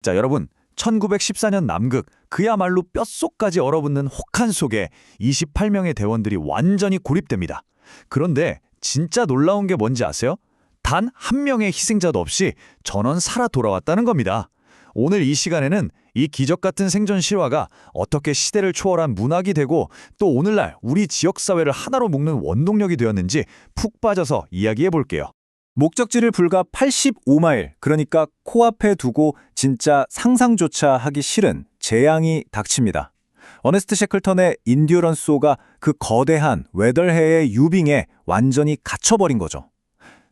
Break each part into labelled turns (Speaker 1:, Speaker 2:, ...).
Speaker 1: 자, 여러분, 1914년 남극, 그야말로 뼛속까지 얼어붙는 혹한 속에 28명의 대원들이 완전히 고립됩니다. 그런데 진짜 놀라운 게 뭔지 아세요? 단 한 명의 희생자도 없이 전원 살아 돌아왔다는 겁니다. 오늘 이 시간에는 이 기적 같은 생존 실화가 어떻게 시대를 초월한 문학이 되고 또 오늘날 우리 지역사회를 하나로 묶는 원동력이 되었는지 푹 빠져서 이야기해 볼게요.
Speaker 2: 목적지를 불과 85마일, 그러니까 코앞에 두고 진짜 상상조차 하기 싫은 재앙이 닥칩니다. 어네스트 셰클턴의 인듀런스호가 그 거대한 웨덜해의 유빙에 완전히 갇혀버린 거죠.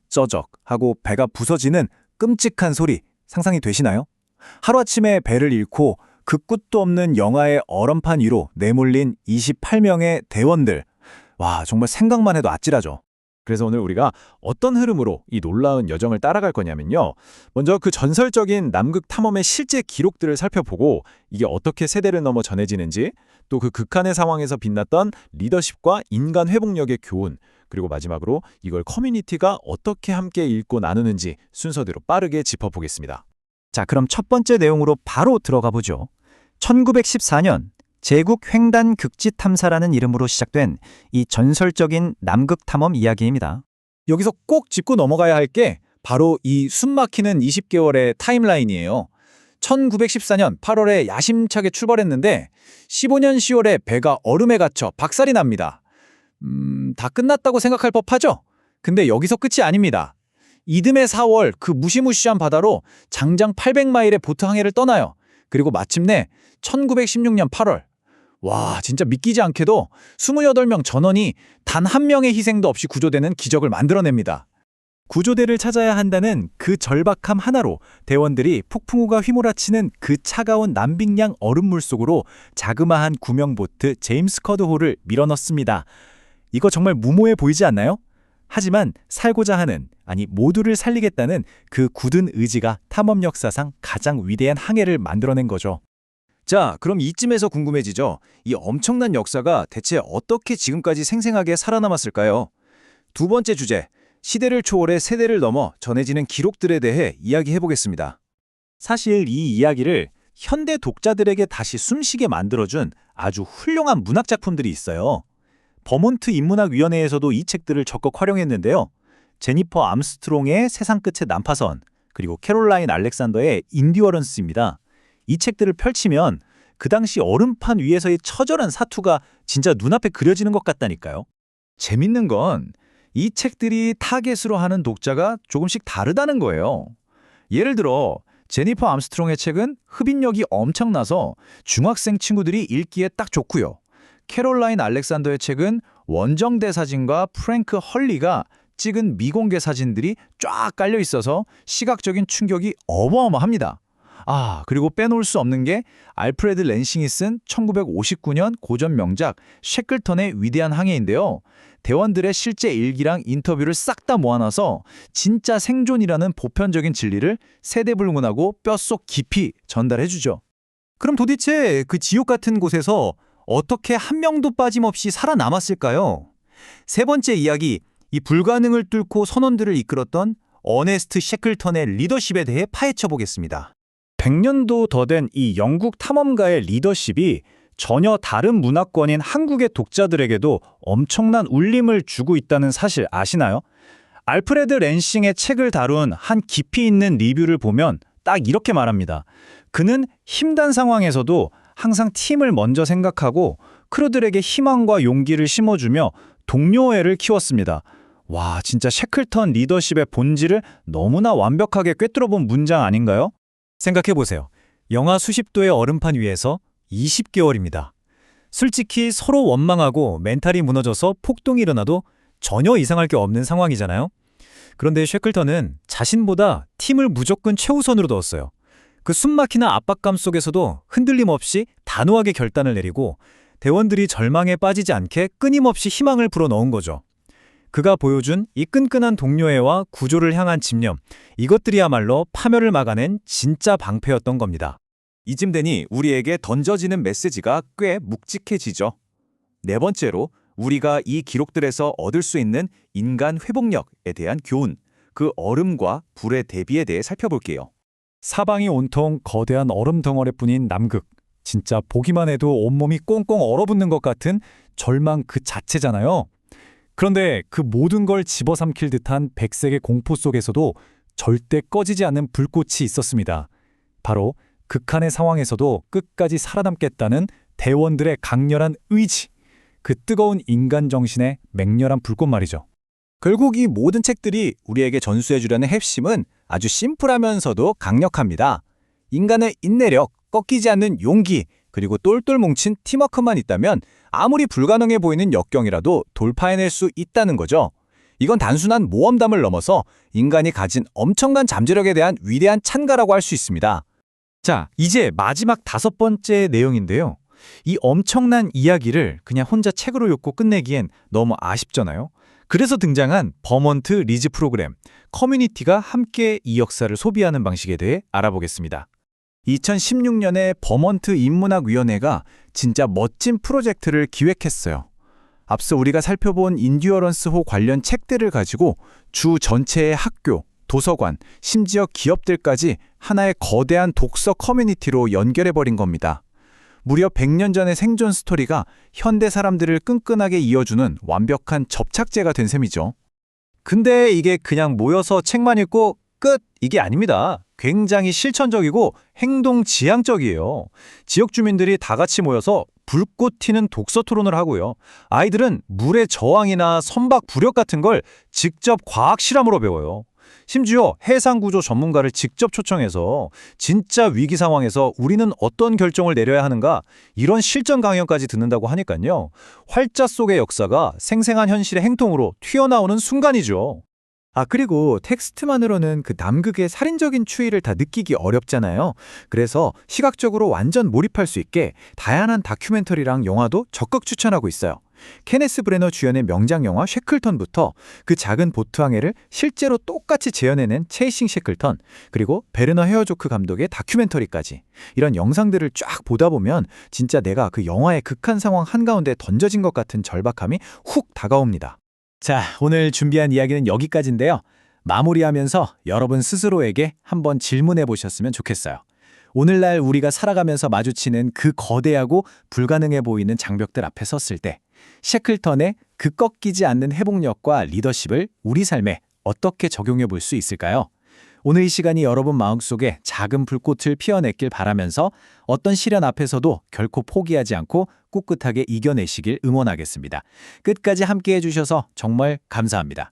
Speaker 2: 쩌적 하고 배가 부서지는 끔찍한 소리 상상이 되시나요? 하루아침에 배를 잃고 그 끝도 없는 영하의 얼음판 위로 내몰린 28명의 대원들. 와, 정말 생각만 해도 아찔하죠.
Speaker 3: 그래서 오늘 우리가 어떤 흐름으로 이 놀라운 여정을 따라갈 거냐면요. 먼저 그 전설적인 남극 탐험의 실제 기록들을 살펴보고 이게 어떻게 세대를 넘어 전해지는지, 또 그 극한의 상황에서 빛났던 리더십과 인간 회복력의 교훈, 그리고 마지막으로 이걸 커뮤니티가 어떻게 함께 읽고 나누는지 순서대로 빠르게 짚어보겠습니다.
Speaker 2: 자, 그럼 첫 번째 내용으로 바로 들어가 보죠. 1914년 제국 횡단 극지 탐사라는 이름으로 시작된 이 전설적인 남극 탐험 이야기입니다.
Speaker 1: 여기서 꼭 짚고 넘어가야 할 게 바로 이 숨막히는 20개월의 타임라인이에요. 1914년 8월에 야심차게 출발했는데 15년 10월에 배가 얼음에 갇혀 박살이 납니다. 다 끝났다고 생각할 법하죠? 근데 여기서 끝이 아닙니다. 이듬해 4월 그 무시무시한 바다로 장장 800마일의 보트 항해를 떠나요. 그리고 마침내 1916년 8월. 와, 진짜 믿기지 않게도 28명 전원이 단 한 명의 희생도 없이 구조되는 기적을 만들어냅니다.
Speaker 2: 구조대를 찾아야 한다는 그 절박함 하나로 대원들이 폭풍우가 휘몰아치는 그 차가운 남빙양 얼음물 속으로 자그마한 구명보트 제임스 커드호를 밀어넣습니다. 이거 정말 무모해 보이지 않나요? 하지만 살고자 하는, 아니 모두를 살리겠다는 그 굳은 의지가 탐험 역사상 가장 위대한 항해를 만들어낸 거죠.
Speaker 1: 자, 그럼 이쯤에서 궁금해지죠. 이 엄청난 역사가 대체 어떻게 지금까지 생생하게 살아남았을까요? 두 번째 주제, 시대를 초월해 세대를 넘어 전해지는 기록들에 대해 이야기해보겠습니다.
Speaker 2: 사실 이 이야기를 현대 독자들에게 다시 숨쉬게 만들어준 아주 훌륭한 문학작품들이 있어요. 버몬트 인문학위원회에서도 이 책들을 적극 활용했는데요. 제니퍼 암스트롱의 세상 끝의 난파선, 그리고 캐롤라인 알렉산더의 인듀어런스입니다. 이 책들을 펼치면 그 당시 얼음판 위에서의 처절한 사투가 진짜 눈앞에 그려지는 것 같다니까요.
Speaker 1: 재밌는 건 이 책들이 타겟으로 하는 독자가 조금씩 다르다는 거예요. 예를 들어 제니퍼 암스트롱의 책은 흡입력이 엄청나서 중학생 친구들이 읽기에 딱 좋고요. 캐롤라인 알렉산더의 책은 원정대 사진과 프랭크 헐리가 찍은 미공개 사진들이 쫙 깔려 있어서 시각적인 충격이 어마어마합니다. 아, 그리고 빼놓을 수 없는 게 알프레드 랜싱이 쓴 1959년 고전 명작 셰클턴의 위대한 항해인데요. 대원들의 실제 일기랑 인터뷰를 싹 다 모아놔서 진짜 생존이라는 보편적인 진리를 세대불문하고 뼛속 깊이 전달해주죠.
Speaker 2: 그럼 도대체 그 지옥 같은 곳에서 어떻게 한 명도 빠짐없이 살아남았을까요? 세 번째 이야기, 이 불가능을 뚫고 선원들을 이끌었던 어네스트 셰클턴의 리더십에 대해 파헤쳐 보겠습니다. 100년도 더 된 이 영국 탐험가의 리더십이 전혀 다른 문화권인 한국의 독자들에게도 엄청난 울림을 주고 있다는 사실 아시나요? 알프레드 랜싱의 책을 다룬 한 깊이 있는 리뷰를 보면 딱 이렇게 말합니다. 그는 힘든 상황에서도 항상 팀을 먼저 생각하고 크루들에게 희망과 용기를 심어주며 동료애를 키웠습니다. 와, 진짜 셰클턴 리더십의 본질을 너무나 완벽하게 꿰뚫어본 문장 아닌가요? 생각해보세요. 영하 수십 도의 얼음판 위에서 20개월입니다. 솔직히 서로 원망하고 멘탈이 무너져서 폭동이 일어나도 전혀 이상할 게 없는 상황이잖아요. 그런데 셰클턴은 자신보다 팀을 무조건 최우선으로 뒀어요. 그 숨막히는 압박감 속에서도 흔들림 없이 단호하게 결단을 내리고 대원들이 절망에 빠지지 않게 끊임없이 희망을 불어넣은 거죠. 그가 보여준 이 끈끈한 동료애와 구조를 향한 집념, 이것들이야말로 파멸을 막아낸 진짜 방패였던 겁니다.
Speaker 1: 이쯤 되니 우리에게 던져지는 메시지가 꽤 묵직해지죠. 네 번째로 우리가 이 기록들에서 얻을 수 있는 인간 회복력에 대한 교훈, 그 얼음과 불의 대비에 대해 살펴볼게요.
Speaker 4: 사방이 온통 거대한 얼음 덩어리뿐인 남극. 진짜 보기만 해도 온몸이 꽁꽁 얼어붙는 것 같은 절망 그 자체잖아요. 그런데 그 모든 걸 집어삼킬 듯한 백색의 공포 속에서도 절대 꺼지지 않는 불꽃이 있었습니다. 바로 극한의 상황에서도 끝까지 살아남겠다는 대원들의 강렬한 의지. 그 뜨거운 인간 정신의 맹렬한 불꽃 말이죠.
Speaker 2: 결국 이 모든 책들이 우리에게 전수해주려는 핵심은 아주 심플하면서도 강력합니다. 인간의 인내력, 꺾이지 않는 용기, 그리고 똘똘 뭉친 팀워크만 있다면 아무리 불가능해 보이는 역경이라도 돌파해낼 수 있다는 거죠. 이건 단순한 모험담을 넘어서 인간이 가진 엄청난 잠재력에 대한 위대한 찬가라고 할 수 있습니다.
Speaker 1: 자, 이제 마지막 5번째 내용인데요. 이 엄청난 이야기를 그냥 혼자 책으로 읽고 끝내기엔 너무 아쉽잖아요. 그래서 등장한 버먼트 리즈 프로그램, 커뮤니티가 함께 이 역사를 소비하는 방식에 대해 알아보겠습니다. 2016년에 버먼트 인문학위원회가 진짜 멋진 프로젝트를 기획했어요. 앞서 우리가 살펴본 인듀어런스호 관련 책들을 가지고 주 전체의 학교, 도서관, 심지어 기업들까지 하나의 거대한 독서 커뮤니티로 연결해버린 겁니다. 무려 100년 전의 생존 스토리가 현대 사람들을 끈끈하게 이어주는 완벽한 접착제가 된 셈이죠.
Speaker 2: 근데 이게 그냥 모여서 책만 읽고 끝! 이게 아닙니다. 굉장히 실천적이고 행동 지향적이에요. 지역 주민들이 다 같이 모여서 불꽃 튀는 독서 토론을 하고요. 아이들은 물의 저항이나 선박 부력 같은 걸 직접 과학 실험으로 배워요. 심지어 해상구조 전문가를 직접 초청해서 진짜 위기 상황에서 우리는 어떤 결정을 내려야 하는가 이런 실전 강연까지 듣는다고 하니까요. 활자 속의 역사가 생생한 현실의 행동으로 튀어나오는 순간이죠.
Speaker 1: 그리고 텍스트만으로는 그 남극의 살인적인 추이를 다 느끼기 어렵잖아요. 그래서 시각적으로 완전 몰입할 수 있게 다양한 다큐멘터리랑 영화도 적극 추천하고 있어요. 케네스 브레너 주연의 명작 영화 쉐클턴부터 그 작은 보트항해를 실제로 똑같이 재현해낸 체이싱 쉐클턴, 그리고 베르너 헤어조크 감독의 다큐멘터리까지 이런 영상들을 쫙 보다 보면 진짜 내가 그 영화의 극한 상황 한가운데 던져진 것 같은 절박함이 훅 다가옵니다. 자, 오늘 준비한 이야기는 여기까지인데요. 마무리하면서 여러분 스스로에게 한번 질문해 보셨으면 좋겠어요. 오늘날 우리가 살아가면서 마주치는 그 거대하고 불가능해 보이는 장벽들 앞에 섰을 때 셰클턴의 그 꺾이지 않는 회복력과 리더십을 우리 삶에 어떻게 적용해 볼 수 있을까요? 오늘 이 시간이 여러분 마음속에 작은 불꽃을 피워냈길 바라면서 어떤 시련 앞에서도 결코 포기하지 않고 꿋꿋하게 이겨내시길 응원하겠습니다. 끝까지 함께해 주셔서 정말 감사합니다.